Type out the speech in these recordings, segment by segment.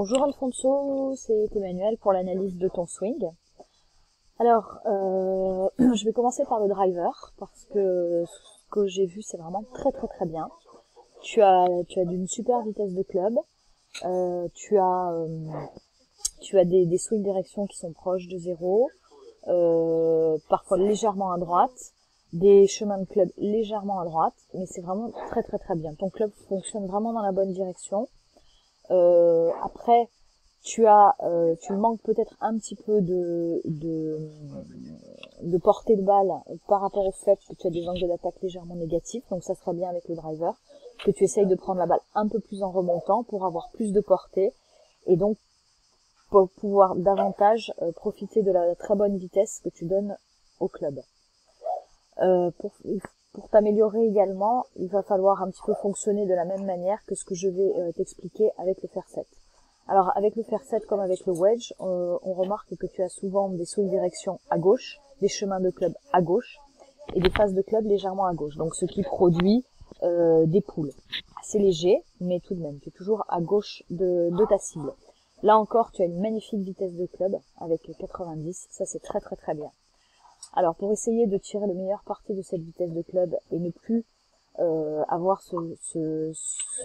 Bonjour Alfonso, c'est Emmanuel pour l'analyse de ton swing. Alors, je vais commencer par le driver parce que ce que j'ai vu c'est vraiment très bien. Tu as d'une super vitesse de club, tu as des swing directions qui sont proches de zéro, parfois légèrement à droite, des chemins de club légèrement à droite, mais c'est vraiment très bien. Ton club fonctionne vraiment dans la bonne direction. Après, tu manques peut-être un petit peu de portée de balle par rapport au fait que tu as des angles d'attaque légèrement négatifs, donc ça serait bien avec le driver, que tu essayes de prendre la balle un peu plus en remontant pour avoir plus de portée, et donc pour pouvoir davantage profiter de la très bonne vitesse que tu donnes au club. Pour t'améliorer également, il va falloir un petit peu fonctionner de la même manière que ce que je vais t'expliquer avec le fair set. Alors avec le fair set comme avec le wedge, on remarque que tu as souvent des swing direction à gauche, des chemins de club à gauche et des phases de club légèrement à gauche. Donc ce qui produit des poules assez légers, mais tout de même tu es toujours à gauche de ta cible. Là encore tu as une magnifique vitesse de club avec 90, ça c'est très bien. Alors pour essayer de tirer le meilleur parti de cette vitesse de club et ne plus avoir ce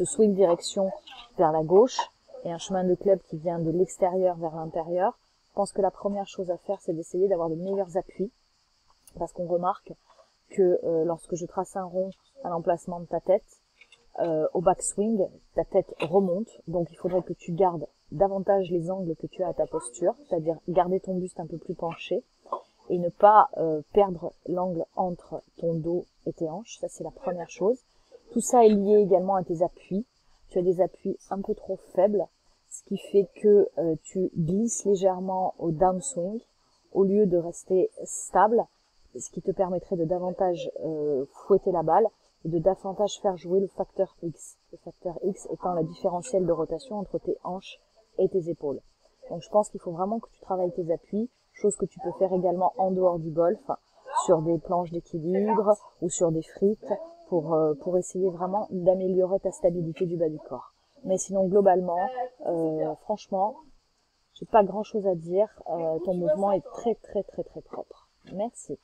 swing direction vers la gauche et un chemin de club qui vient de l'extérieur vers l'intérieur, je pense que la première chose à faire c'est d'essayer d'avoir de meilleurs appuis, parce qu'on remarque que lorsque je trace un rond à l'emplacement de ta tête, au backswing, ta tête remonte, donc il faudrait que tu gardes davantage les angles que tu as à ta posture, c'est-à-dire garder ton buste un peu plus penché, et ne pas perdre l'angle entre ton dos et tes hanches, ça c'est la première chose. Tout ça est lié également à tes appuis. Tu as des appuis un peu trop faibles, ce qui fait que tu glisses légèrement au downswing au lieu de rester stable, ce qui te permettrait de davantage fouetter la balle et de davantage faire jouer le facteur X. Le facteur X étant la différentielle de rotation entre tes hanches et tes épaules. Donc je pense qu'il faut vraiment que tu travailles tes appuis, chose que tu peux faire également en dehors du golf, sur des planches d'équilibre ou sur des frites, pour essayer vraiment d'améliorer ta stabilité du bas du corps. Mais sinon globalement, franchement, j'ai pas grand chose à dire, ton mouvement est très propre. Merci.